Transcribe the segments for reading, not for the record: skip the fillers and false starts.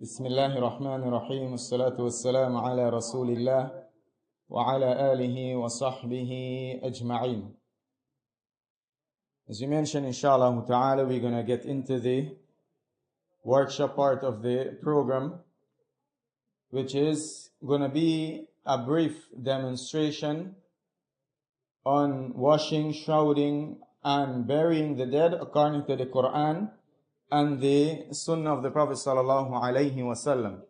بسم الله الرحمن الرحيم والصلاة والسلام على رسول الله وعلى آله وصحبه أجمعين. As we mentioned, inshallah ta'ala, we're going to get into the workshop part of the program, which is going to be a brief demonstration on washing, shrouding, and burying the dead according to the Quran and the Sunnah of the Prophet sallallahu alaihi wasallam.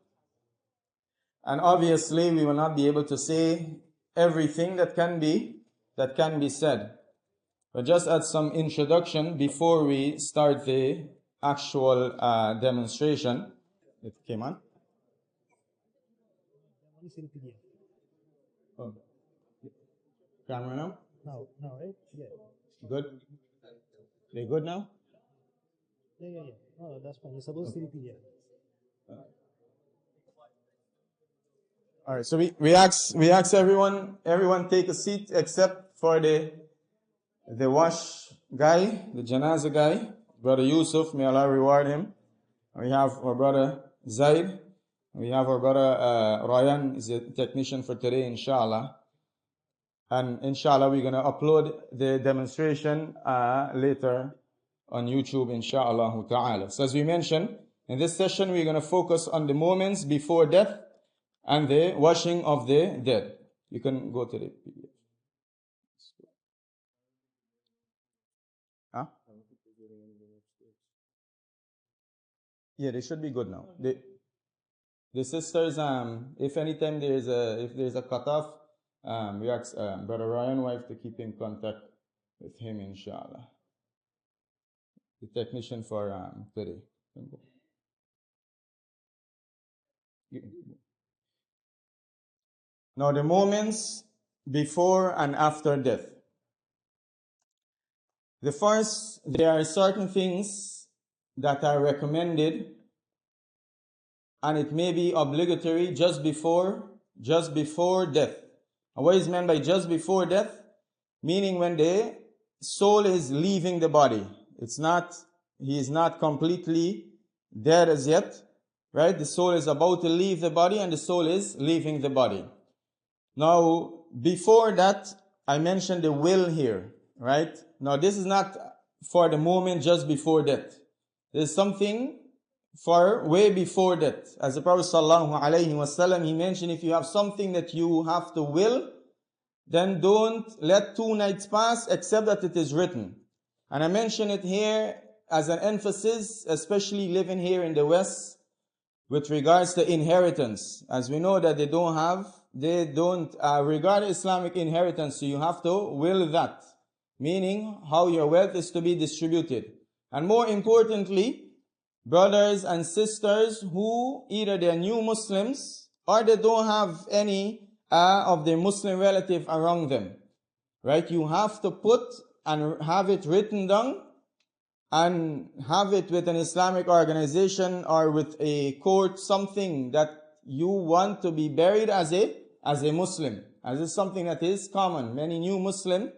And obviously, we will not be able to say everything that can be said. But just as some introduction before we start the actual demonstration. It came on. Oh. Camera now? No, right? Yeah. Good? They good now? Yeah. No, that's fine. You're supposed to repeat it. All right, so we ask everyone take a seat except for the wash guy, the Janaza guy, Brother Yusuf, may Allah reward him. We have our brother Zaid. We have our brother Ryan, is a technician for today, inshallah. And inshallah, we're going to upload the demonstration later on YouTube, inshallah ta'ala. So as we mentioned, in this session, we're going to focus on the moments before death and the washing of the dead. You can go to the PDF. Huh? Yeah, they should be good now. The sisters, if anytime there's a cutoff, we ask Brother Ryan wife to keep in contact with him, inshallah. The technician for today. Now the moments before and after death. The first, there are certain things that are recommended, and it may be obligatory just before death. And what is meant by just before death? Meaning when the soul is leaving the body. He is not completely dead as yet, right? The soul is about to leave the body and the soul is leaving the body. Now, before that, I mentioned the will here, right? Now, this is not for the moment just before death. There's something for way before death. As the Prophet sallallahu alaihi wasallam, he mentioned, if you have something that you have to will, then don't let 2 nights pass except that it is written. And I mention it here as an emphasis, especially living here in the West, with regards to inheritance. As we know that they don't regard Islamic inheritance, so you have to will that. Meaning how your wealth is to be distributed. And more importantly, brothers and sisters who either they're new Muslims or they don't have any of their Muslim relative around them. Right? You have to put and have it written down and have it with an Islamic organization or with a court, something that you want to be buried as a Muslim. As is something that is common. Many new Muslim,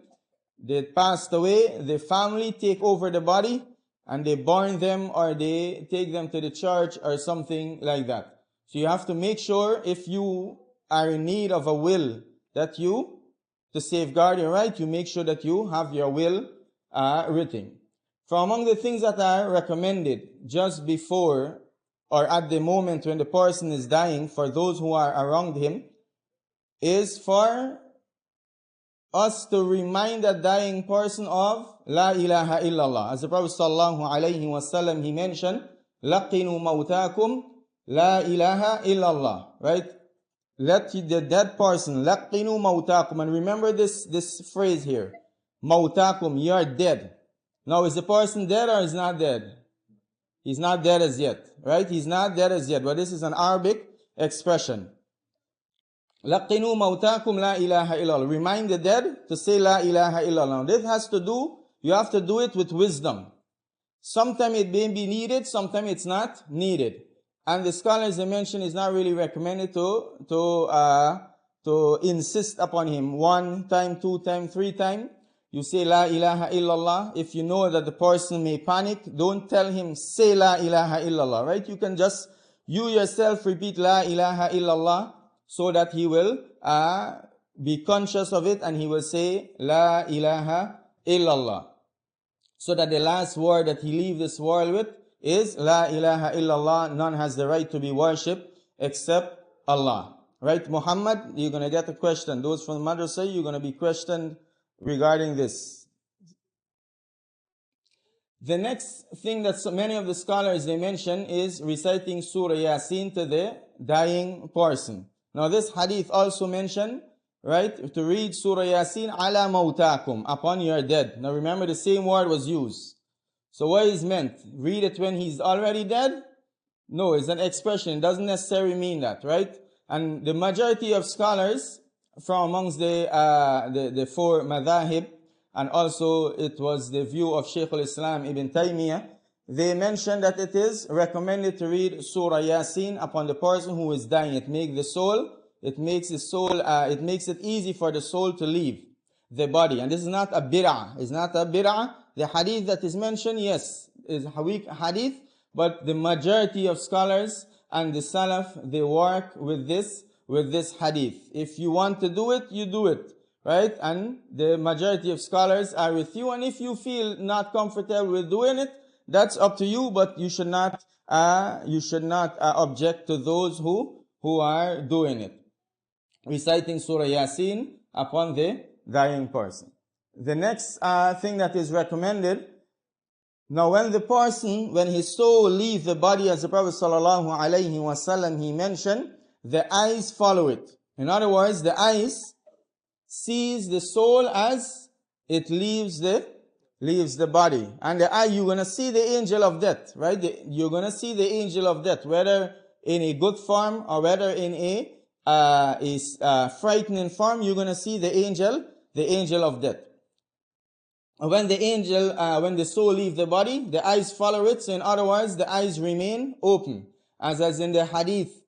they passed away, the family take over the body and they burn them or they take them to the church or something like that. So you have to make sure, if you are in need of a will, that you, to safeguard your right, you make sure that you have your will written. From among the things that are recommended just before or at the moment when the person is dying, for those who are around him, is for us to remind the dying person of La ilaha illallah. As the Prophet sallallahu alaihi wasallam, he mentioned, Laqinu mawtakum La ilaha illallah. Right? Let the dead person, Laqinu mawtakum. And remember this phrase here. Mawtakum, you are dead. Now, is the person dead or is not dead? He's not dead as yet. Right? He's not dead as yet. But this is an Arabic expression. Laqinu mawtakum la ilaha illallah. Remind the dead to say la ilaha illallah. This has to do, you have to do it with wisdom. Sometimes it may be needed, sometimes it's not needed. And the scholars they mention is not really recommended to insist upon him 1 time, 2 time, 3 time. You say la ilaha illallah. If you know that the person may panic, don't tell him say la ilaha illallah, right? You can just you yourself repeat La ilaha illallah so that he will be conscious of it and he will say La ilaha illallah. So that the last word that he leaves this world with is La ilaha illallah. None has the right to be worshipped except Allah. Right, Muhammad, you're going to get a question. Those from the madrasa, you're going to be questioned regarding this. The next thing that so many of the scholars they mention is reciting Surah Yasin to the dying person. Now this hadith also mentioned, right, to read Surah Yasin ala mautakum, upon your dead. Now remember the same word was used. So what is meant? Read it when he's already dead? No, it's an expression. It doesn't necessarily mean that, right? And the majority of scholars from amongst the four madhahib, and also it was the view of Shaykh al-Islam Ibn Taymiyyah, they mentioned that it is recommended to read Surah Yasin upon the person who is dying. It makes it easy for the soul to leave the body. And this is not a bid'ah. It's not a bid'ah. The hadith that is mentioned, yes, is a weak hadith, but the majority of scholars and the Salaf, they work with this hadith. If you want to do it, you do it. Right? And the majority of scholars are with you. And if you feel not comfortable with doing it, that's up to you, but you should not object to those who are doing it. Reciting Surah Yasin upon the dying person. The next thing that is recommended, now when his soul leaves the body, as the Prophet ﷺ, he mentioned, the eyes follow it. In other words, the eyes sees the soul as it leaves the body. And the eye, you're going to see the angel of death, right? You're going to see the angel of death, whether in a good form or whether in a frightening form, you're going to see the angel of death. When the soul leaves the body, the eyes follow it. So in other words, the eyes remain open. As in the hadith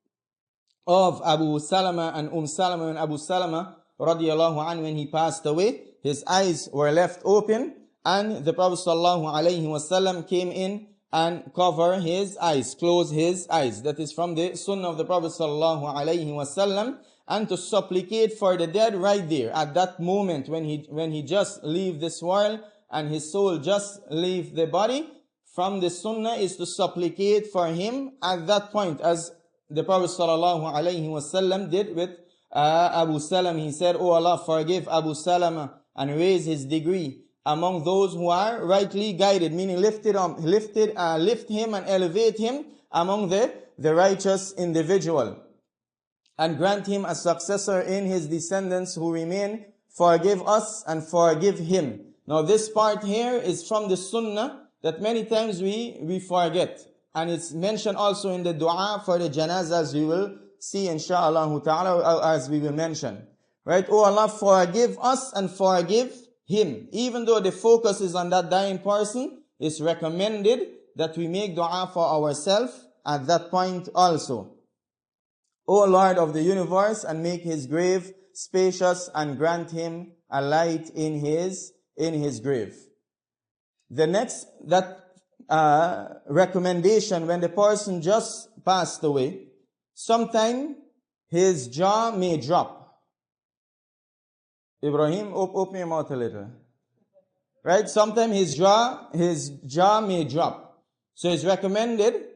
of Abu Salama and Salama, and Abu Salama radiyallahu anhu, when he passed away, his eyes were left open, and the Prophet sallallahu alaihi wasallam came in and covered his eyes, closed his eyes. That is from the sunnah of the Prophet sallallahu alaihi wasallam, and to supplicate for the dead right there at that moment when he just leave this world and his soul just leave the body. From the sunnah is to supplicate for him at that point, as the Prophet sallallahu alaihi wasallam did with Abu Salam. He said, "Oh Allah, forgive Abu Salama and raise his degree among those who are rightly guided," meaning lift him and elevate him among the righteous individual, and grant him a successor in his descendants who remain. Forgive us and forgive him. Now this part here is from the sunnah that many times we forget. And it's mentioned also in the dua for the janazah, as we will see insha'Allah ta'ala, as we will mention. Right? Oh Allah, forgive us and forgive him. Even though the focus is on that dying person, it's recommended that we make dua for ourselves at that point also. O Lord of the universe, and make his grave spacious and grant him a light in his grave. The next recommendation, when the person just passed away, sometime his jaw may drop. Ibrahim, open your mouth a little. Right? Sometimes his jaw may drop. So it's recommended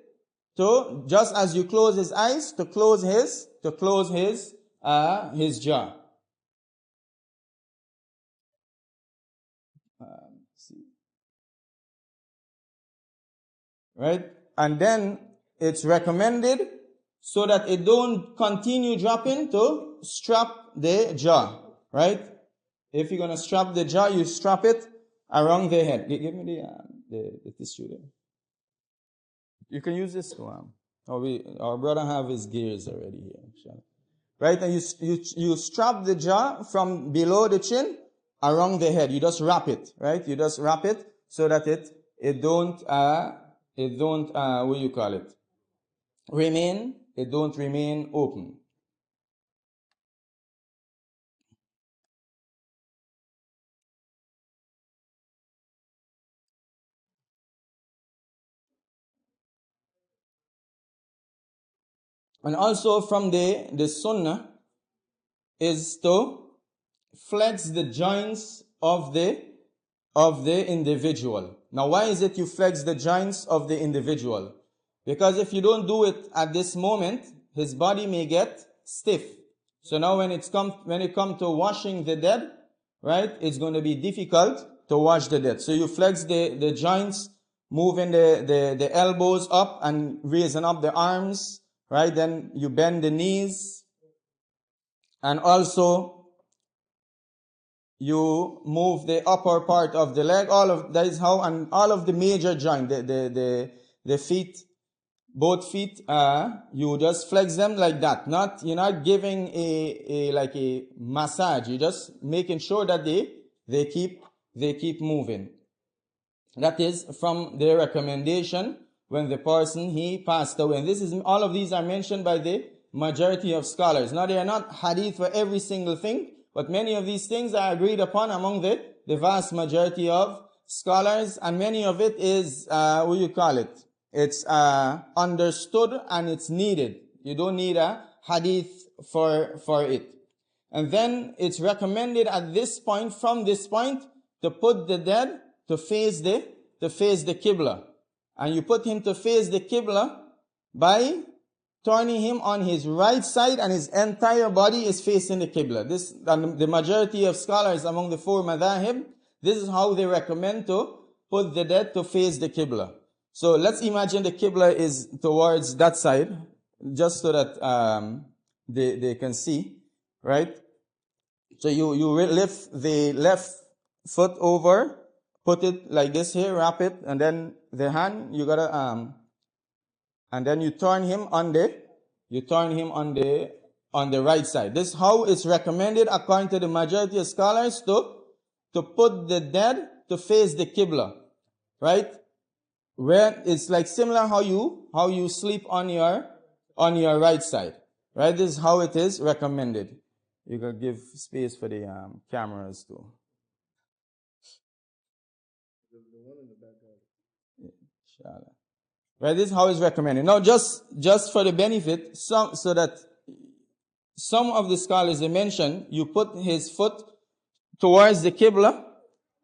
to, just as you close his eyes, to close his jaw. Right? And then it's recommended, so that it don't continue dropping, to strap the jaw. Right? If you're gonna strap the jaw, you strap it around the head. Give me the tissue there. You can use this one. Our brother have his gears already here. Right? And you strap the jaw from below the chin around the head. You just wrap it. Right? You just wrap it so that it don't remain open. And also from the sunnah is to flex the joints of the individual. Now, why is it you flex the joints of the individual? Because if you don't do it at this moment, his body may get stiff. So now when it comes to washing the dead, right, it's going to be difficult to wash the dead. So you flex the joints, moving the elbows up and raising up the arms, right? Then you bend the knees, and also you move the upper part of the leg. All of that is how, and all of the major joint, the feet, both feet, you just flex them like that. You're not giving like a massage. You're just making sure that they keep moving. That is from the recommendation when the person he passed away. And all of these are mentioned by the majority of scholars. Now they are not hadith for every single thing, but many of these things are agreed upon among the vast majority of scholars, and many of it is it's understood and it's needed. You don't need a hadith for it. And then it's recommended at this point, from this point, to put the dead to face the Qibla. And you put him to face the Qibla by turning him on his right side, and his entire body is facing the Qibla. The majority of scholars among the four madhahib, this is how they recommend to put the dead to face the Qibla. So let's imagine the Qibla is towards that side, just so that they can see, right? So you lift the left foot over, put it like this here, wrap it, and then the hand, you gotta and then you turn him on the right side. This is how it's recommended according to the majority of scholars to put the dead to face the Qibla, right? Where it's like similar how you sleep on your right side, right? This is how it is recommended. You can give space for the cameras too. Inshallah. Right, this is how it's recommended. Now, just for the benefit, so that some of the scholars, they mention, you put his foot towards the Qibla,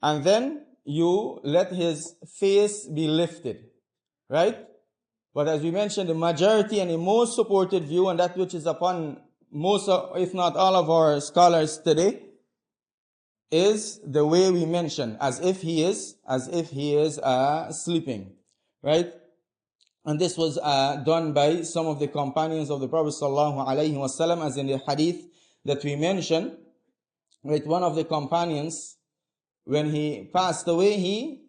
and then you let his face be lifted, right? But as we mentioned, the majority and the most supported view, and that which is upon most, if not all of our scholars today, is the way we mention, as if he is sleeping, right? And this was done by some of the companions of the Prophet sallallahu alaihi wasallam, as in the hadith that we mentioned. With one of the companions, when he passed away, he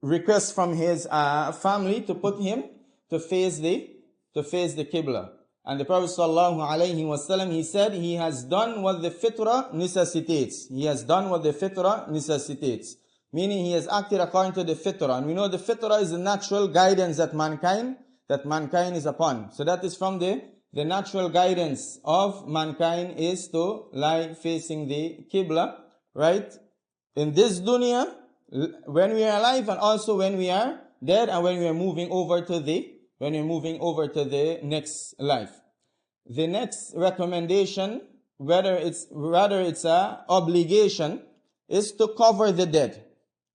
requests from his family to put him to face the Qibla. And the Prophet sallallahu alaihi wasallam, he said, he has done what the fitrah necessitates. He has done what the fitrah necessitates. Meaning he has acted according to the fitrah. And we know the fitrah is the natural guidance that mankind is upon. So that is from the natural guidance of mankind is to lie facing the Qibla, right? In this dunya, when we are alive, and also when we are dead, and when we are moving over to the next life. The next recommendation, rather it's a obligation, is to cover the dead,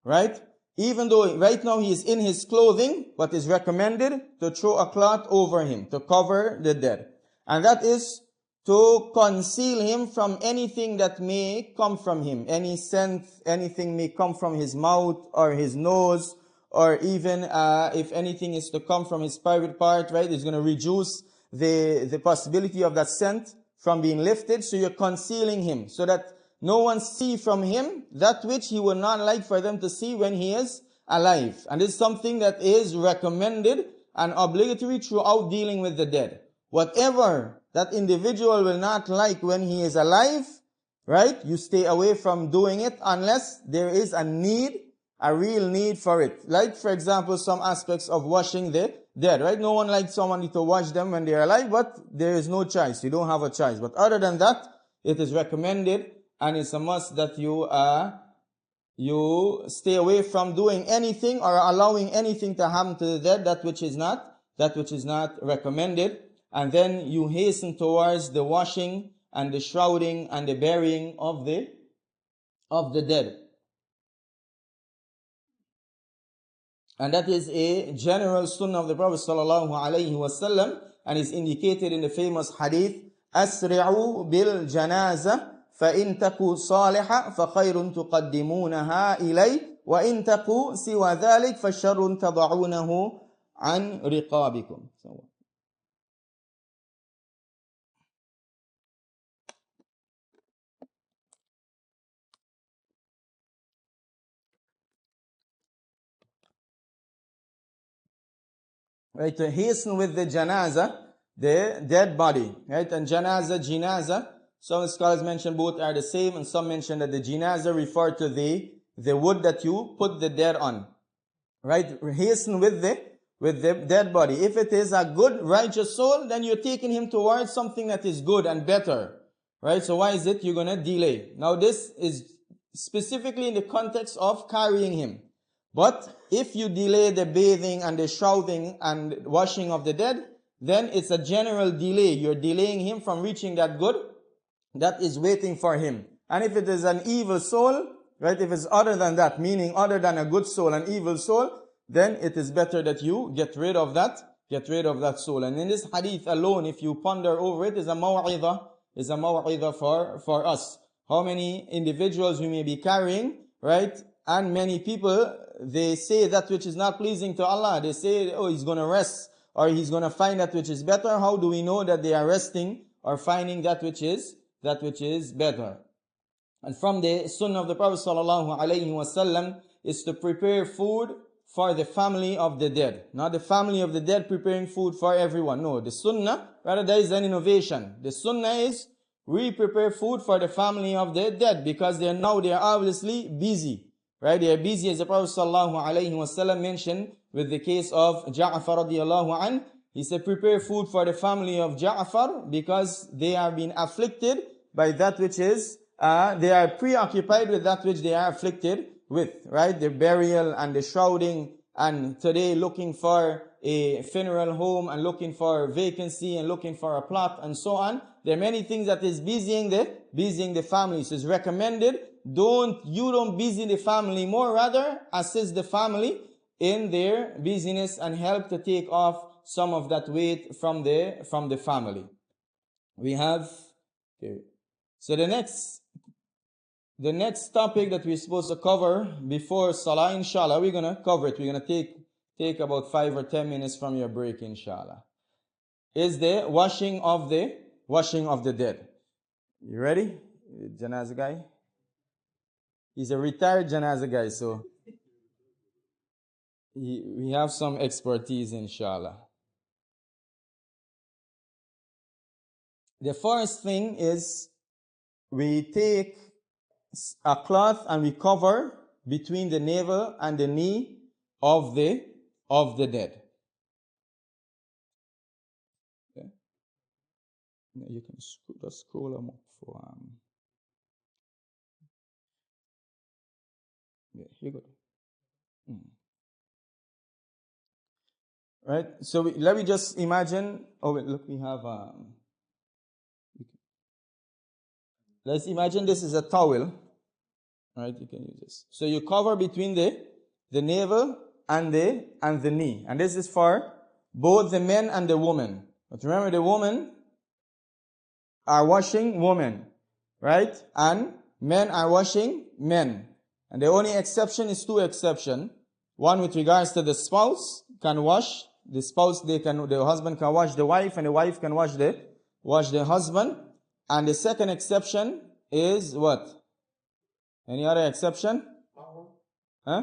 right? Even though right now he is in his clothing, but it's recommended to throw a cloth over him, to cover the dead. And that is to conceal him from anything that may come from him. Any scent, anything may come from his mouth or his nose, or even if anything is to come from his private part, right? It's going to reduce the possibility of that scent from being lifted. So you're concealing him so that no one see from him that which he would not like for them to see when he is alive. And this is something that is recommended and obligatory throughout dealing with the dead. Whatever that individual will not like when he is alive, right? You stay away from doing it unless there is a need, a real need for it. Like, for example, some aspects of washing the dead, right? No one likes somebody to wash them when they are alive, but there is no choice. You don't have a choice. But other than that, it is recommended, and it's a must that you stay away from doing anything or allowing anything to happen to the dead, that which is not recommended. and then you hasten towards the washing and the shrouding and the burying of the dead. And that is a general sunnah of the Prophet sallallahu alaihi wasallam, and is indicated in the famous hadith, أسرعوا بالجنازة فإن تكو صالحة فخير تقدمونها إلي وإن تكو سوى ذلك فشر تضعونه عن رقابكم. Right, to hasten with the janaza, the dead body. Right, and jinaza, some scholars mention both are the same, and some mention that the jinaza refer to the wood that you put the dead on. Right, hasten with the dead body. If it is a good, righteous soul, then you're taking him towards something that is good and better. Right, so why is it you're going to delay? Now this is specifically in the context of carrying him. But if you delay the bathing and the shrouding and washing of the dead, then it's a general delay. You're delaying him from reaching that good that is waiting for him. And if it is an evil soul, right, if it's other than that, meaning other than a good soul, an evil soul, then it is better that you get rid of that soul. And in this hadith alone, if you ponder over it, is a maw'idah for us. How many individuals we may be carrying, right? And many people, they say that which is not pleasing to Allah. They say, oh, he's going to rest, or he's going to find that which is better. How do we know that they are resting or finding that which is better? And from the sunnah of the Prophet sallallahu alaihi wasallam is to prepare food for the family of the dead. Not the family of the dead preparing food for everyone. No, the sunnah, rather there is an innovation. The sunnah is we prepare food for the family of the dead, because they are obviously busy. Right, they are busy, as the Prophet sallallahu alaihi wasallam mentioned with the case of Ja'far radiallahu an. He said, prepare food for the family of Ja'far, because they have been afflicted by that which is, they are preoccupied with that which they are afflicted with. Right, the burial and the shrouding, and today looking for a funeral home and looking for vacancy and looking for a plot and so on. There are many things that is busying the family. So it's recommended, you don't busy the family more, rather assist the family in their busyness and help to take off some of that weight from the family. We have, okay. So the next topic that we're supposed to cover before Salah, inshallah, we're going to cover it. We're going to take about 5 or 10 minutes from your break, inshallah. Is the washing of the dead. You ready? Janaza guy? He's a retired janaza guy, so we have some expertise, inshallah. The first thing is we take a cloth and we cover between the navel and the knee of the dead. Okay. You can just scroll them up for yeah, here you go. Right? So let me just imagine. Oh wait, look, we have let's imagine this is a towel. Right? You can use this. So you cover between the navel and the knee. And this is for both the men and the woman. But remember, the women are washing women, right? And men are washing men. And the only exception is two exceptions. One with regards to the spouse can wash. The spouse, the husband can wash the wife, and the wife can wash the husband. And the second exception is what? Any other exception? Huh?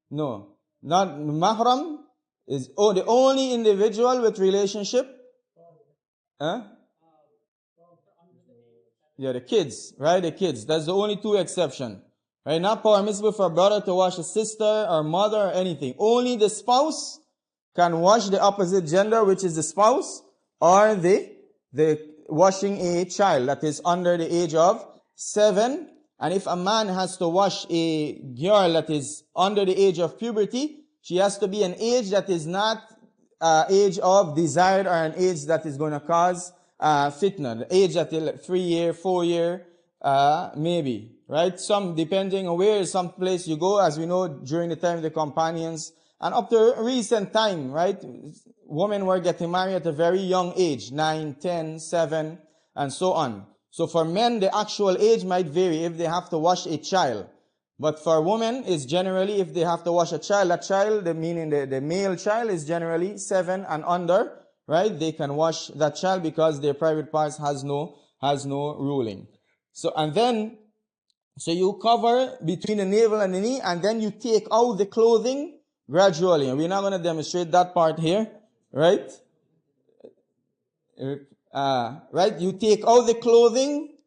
No. Not mahram is the only individual with relationship. Huh? Yeah, the kids, right? The kids. That's the only two exceptions. Right? Not permissible for a brother to wash a sister or mother or anything. Only the spouse can wash the opposite gender, which is the spouse, or the washing a child that is under the age of 7. And if a man has to wash a girl that is under the age of puberty, she has to be an age that is not age of desired or an age that is going to cause fitna. The age at 3 year, 4 year, maybe, right? Some depending on where, some place you go, as we know during the time of the companions, and up to recent time, right? Women were getting married at a very young age, 9, 10, 7, and so on. So for men, the actual age might vary if they have to wash a child. But for women, is generally if they have to wash a child, meaning the male child is generally 7 and under, right? They can wash that child because their private parts has no ruling. So you cover between the navel and the knee, and then you take out the clothing gradually. And we're not going to demonstrate that part here, right? Right? You take out the clothing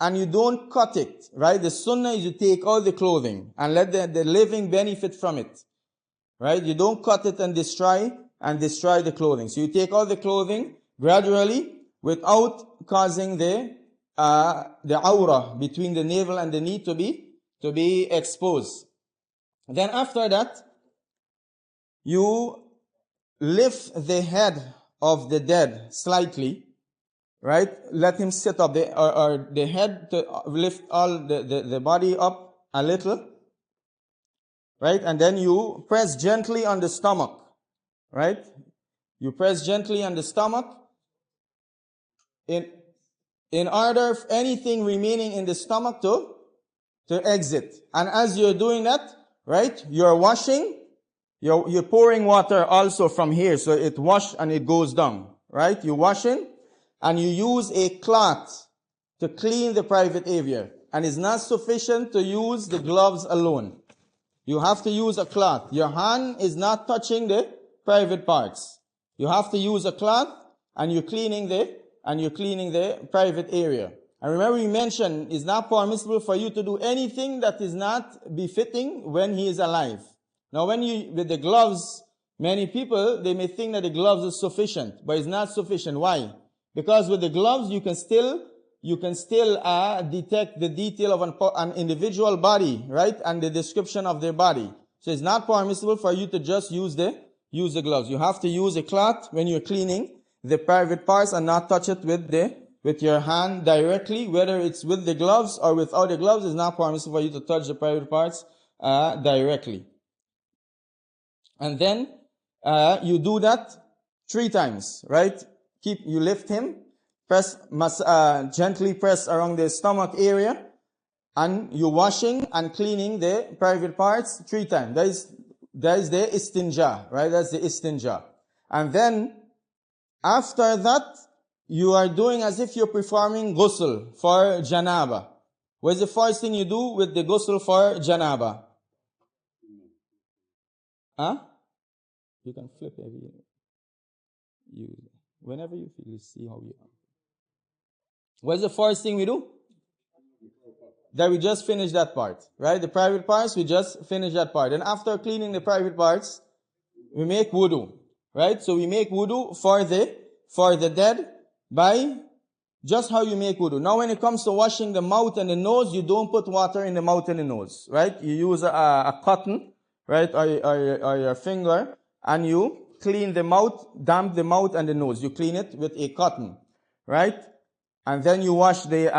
and you don't cut it, right? The sunnah is you take out the clothing and let the living benefit from it, right? You don't cut it and destroy the clothing. So you take out the clothing gradually without causing the aura between the navel and the knee to be exposed. Then after that, you lift the head of the dead slightly, right? Let him sit up, or the head to lift all the body up a little, right? And then you press gently on the stomach, right? You press gently on the stomach in order for anything remaining in the stomach to exit. And as you're doing that, right, you're washing, you're pouring water also from here, so it wash and it goes down, right? You're washing, and you use a cloth to clean the private area. And it's not sufficient to use the gloves alone. You have to use a cloth. Your hand is not touching the private parts. You have to use a cloth, and you're cleaning the private area. And remember we mentioned it's not permissible for you to do anything that is not befitting when he is alive. Now with the gloves, many people, they may think that the gloves is sufficient, but it's not sufficient. Why? Because with the gloves, you can still detect the detail of an individual body, right? And the description of their body. So it's not permissible for you to just use the gloves. You have to use a cloth when you're cleaning the private parts and not touch it with your hand directly. Whether it's with the gloves or without the gloves, it's not permissible for you to touch the private parts directly. And then you do that 3 times, right? You lift him, gently press around the stomach area, and you're washing and cleaning the private parts 3 times. That is the istinja, right? That's the istinja. And then after that, you are doing as if you're performing ghusl for janaba. What's the first thing you do with the ghusl for janaba? You can flip whenever you feel, you see how you are. What's the first thing we do? That we just finished that part, right? The private parts, we just finished that part. And after cleaning the private parts, we make wudu, right? So we make wudu for the dead by just how you make wudu. Now when it comes to washing the mouth and the nose, you don't put water in the mouth and the nose, right? You use a cotton, right? Or your finger, and you clean the mouth, damp the mouth and the nose. You clean it with a cotton, right? And then you wash you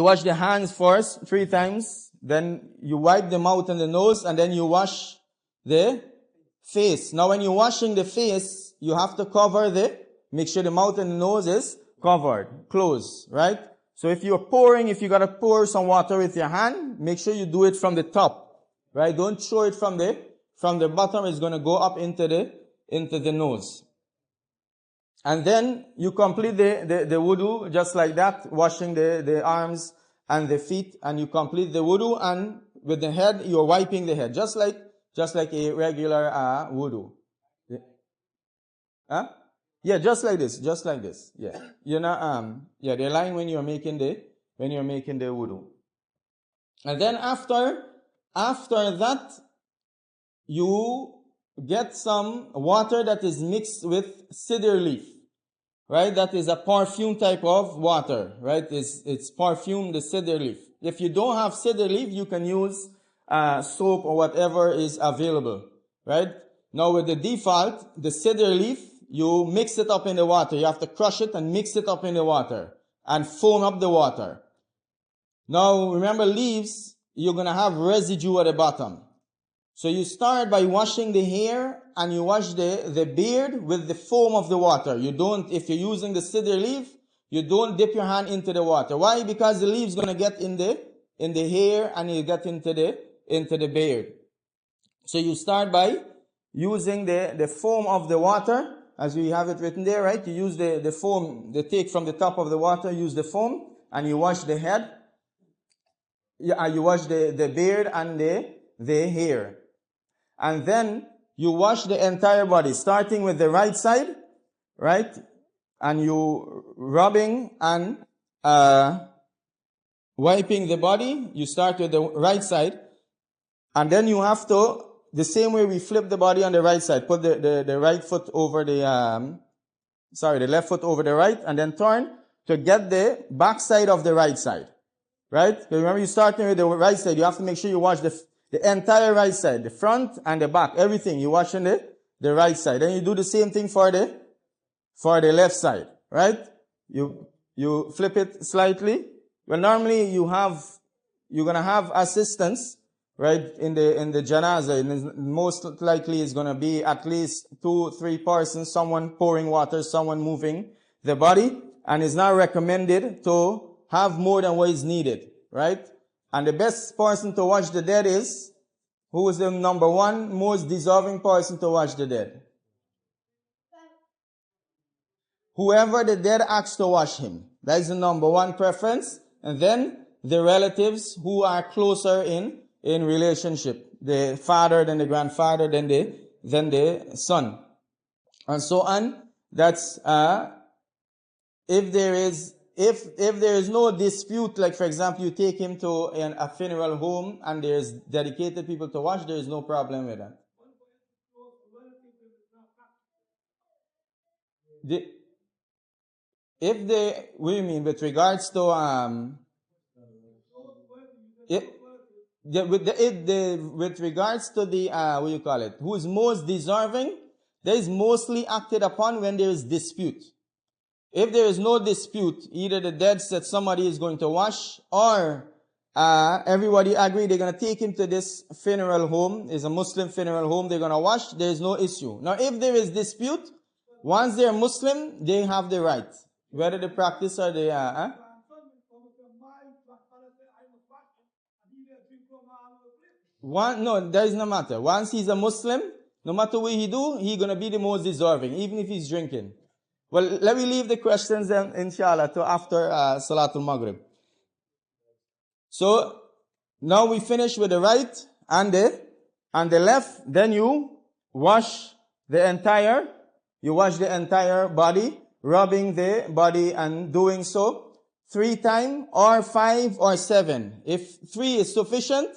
wash the hands first 3 times, then you wipe the mouth and the nose, and then you wash the face. Now when you're washing the face, you have to make sure the mouth and the nose is covered, closed, right? So if you gotta pour some water with your hand, make sure you do it from the top, right? Don't throw it from the bottom. It's gonna go up into the nose. And then you complete the wudu just like that, washing the arms and the feet, and you complete the wudu, and with the head, you're wiping the head, just like a regular wudu. Yeah, just like this. Yeah. You're not, the line when you're making the wudu. And then after that, you get some water that is mixed with cedar leaf, right? That is a perfume type of water, right? It's perfumed, the cedar leaf. If you don't have cedar leaf, you can use soap or whatever is available, right? Now with the default, the cedar leaf, you mix it up in the water. You have to crush it and mix it up in the water and foam up the water. Now remember, leaves, you're going to have residue at the bottom. So you start by washing the hair and you wash the beard with the foam of the water. You don't, if you're using the cedar leaf, you don't dip your hand into the water. Why? Because the leaf's going to get in the hair and you get into the beard. So you start by using the foam of the water, as we have it written there, right? You use the foam, the take from the top of the water, use the foam, and you wash the head. You wash the beard and the hair. And then you wash the entire body, starting with the right side, right? And you rubbing and wiping the body. You start with the right side. And then you have to, the same way we flip the body on the right side, put the right foot over the left foot over the right, and then turn to get the back side of the right side. Right? Remember, you're starting with the right side. You have to make sure you wash the entire right side, the front and the back, everything. You wash on the right side. Then you do the same thing for the left side. Right? You flip it slightly. Well, normally you're gonna have assistance, right? In the janaza, and most likely is gonna be at least 2-3 persons, someone pouring water, someone moving the body, and it's not recommended to have more than what is needed, right? And the best person to wash the dead is, who is the number one most deserving person to wash the dead? Whoever the dead asks to wash him. That is the number one preference. And then the relatives who are closer in relationship. The father, then the grandfather, then the son. And so on. That's, if there is no dispute, like for example, you take him to a funeral home and there's dedicated people to wash, there is no problem with that. What do you mean with regards to with regards to the what do you call it? Who is most deserving? That is mostly acted upon when there is dispute. If there is no dispute, either the dead said somebody is going to wash, or everybody agree they're going to take him to this funeral home. It's a Muslim funeral home. They're going to wash. There is no issue. Now, if there is dispute, once they're Muslim, they have the right. Whether they practice or they no, that is no matter. Once he's a Muslim, no matter what he do, he's going to be the most deserving, even if he's drinking. Well, let me leave the questions then, inshallah, to after Salatul Maghrib. So, now we finish with the right and the left. Then you wash the entire body, rubbing the body and doing so 3 times or 5 or 7. If 3 is sufficient,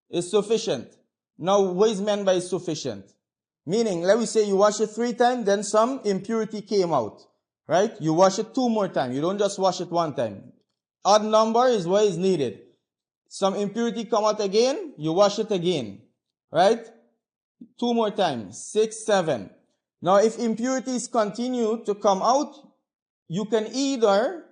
it's sufficient. Now, what is meant by sufficient? Meaning, let me say you wash it 3 times, then some impurity came out. Right? You wash it 2 more times. You don't just wash it 1 time. Odd number is what is needed. Some impurity come out again, you wash it again. Right? 2 more times. 6, 7. Now, if impurities continue to come out, you can either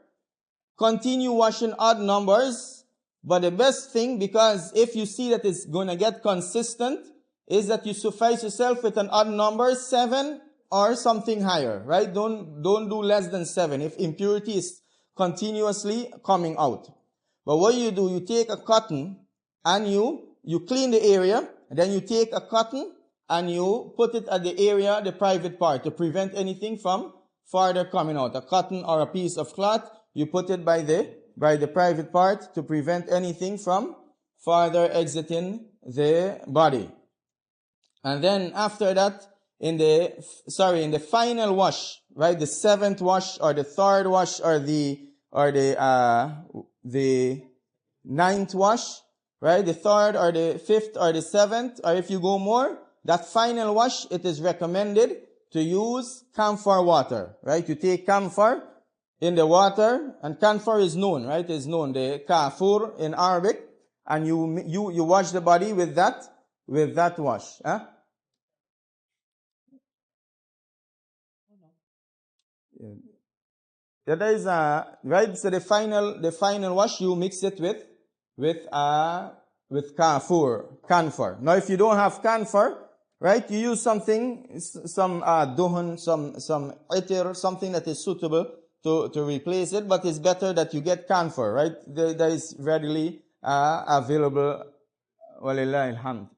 continue washing odd numbers, but the best thing, because if you see that it's going to get consistent, is that you suffice yourself with an odd number, 7 or something higher, right? Don't do less than 7 if impurity is continuously coming out. But what you do, you take a cotton and you clean the area, and then you take a cotton and you put it at the area, the private part, to prevent anything from further coming out. A cotton or a piece of cloth, you put it by the private part to prevent anything from further exiting the body. And then after that, in the final wash, right, the 7th wash or the 3rd wash or the 9th wash, right, the 3rd or the 5th or the 7th, or if you go more, that final wash, it is recommended to use camphor water, right? You take camphor in the water, and camphor is known, right? It's known, the kafur in Arabic, and you wash the body with that wash, huh? That is right. So the final wash, you mix it with camphor. Now, if you don't have camphor, right, you use something, some duhun, some itir, something that is suitable to replace it. But it's better that you get camphor, right? That is readily available. Walillahi alhamd.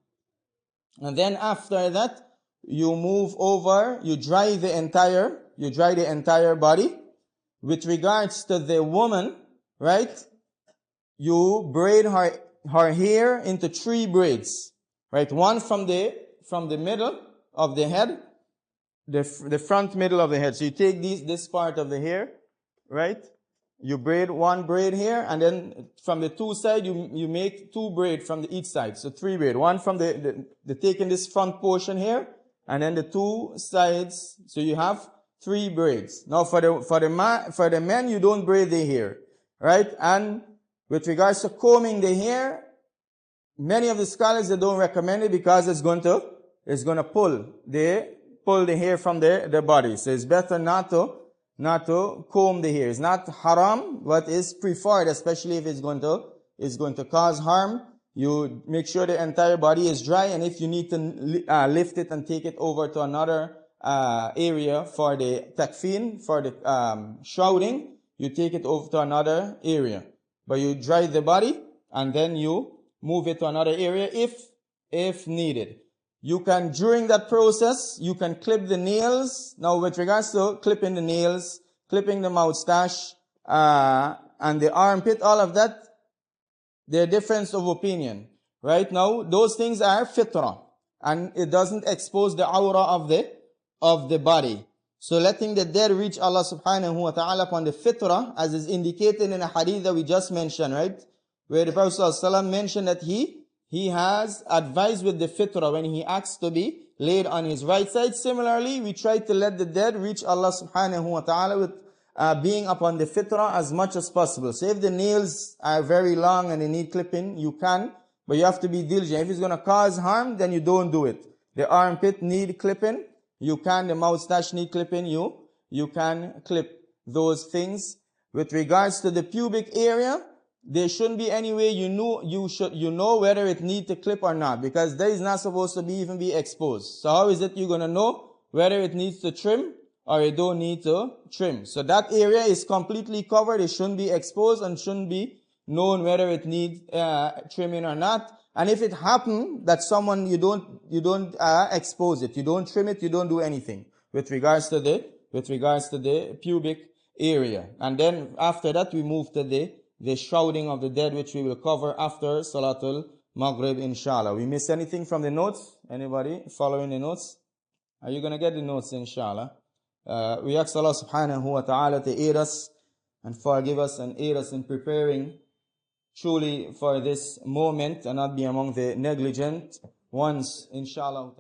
And then after that, you move over, you dry the entire body. With regards to the woman, right, you braid her hair into 3 braids, right? One from the middle of the head, the front middle of the head. So you take this part of the hair, right? You braid 1 braid here, and then from the 2 sides, you make 2 braid from each side. So 3 braid. One from the taking this front portion here, and then the 2 sides. So you have 3 braids. Now for the men, you don't braid the hair, right? And with regards to combing the hair, many of the scholars, they don't recommend it because it's going to pull the hair from the body. So it's better not to comb the hair. It's not haram, but it's preferred, especially if it's going to cause harm. You make sure the entire body is dry, and if you need to lift it and take it over to another area for the takfeen, for the shrouding, you take it over to another area. But you dry the body, and then you move it to another area if needed. You can, during that process, you can clip the nails. Now, with regards to clipping the nails, clipping the moustache, and the armpit, all of that, there are difference of opinion. Right now, those things are fitrah, and it doesn't expose the aura of the body. So letting the dead reach Allah subhanahu wa ta'ala upon the fitrah, as is indicated in a hadith that we just mentioned, right? Where the Prophet ﷺ mentioned that he has advised with the fitrah when he asks to be laid on his right side. Similarly, we try to let the dead reach Allah subhanahu wa ta'ala with being upon the fitrah as much as possible. So if the nails are very long and they need clipping, you can, but you have to be diligent. If it's going to cause harm, then you don't do it. The armpit need clipping, you can. The moustache need clipping, you can clip those things. With regards to the pubic area, there shouldn't be any way you know whether it needs to clip or not, because that is not supposed to even be exposed. So how is it you're going to know whether it needs to trim or it don't need to trim? So that area is completely covered. It shouldn't be exposed and shouldn't be known whether it needs trimming or not. And if it happens that someone, you don't expose it, you don't trim it, you don't do anything with regards to the pubic area. And then after that, we move to the shrouding of the dead, which we will cover after Salatul Maghrib, inshallah. We miss anything from the notes? Anybody following the notes? Are you going to get the notes, inshallah? We ask Allah subhanahu wa ta'ala to aid us and forgive us and aid us in preparing truly for this moment and not be among the negligent ones, inshallah.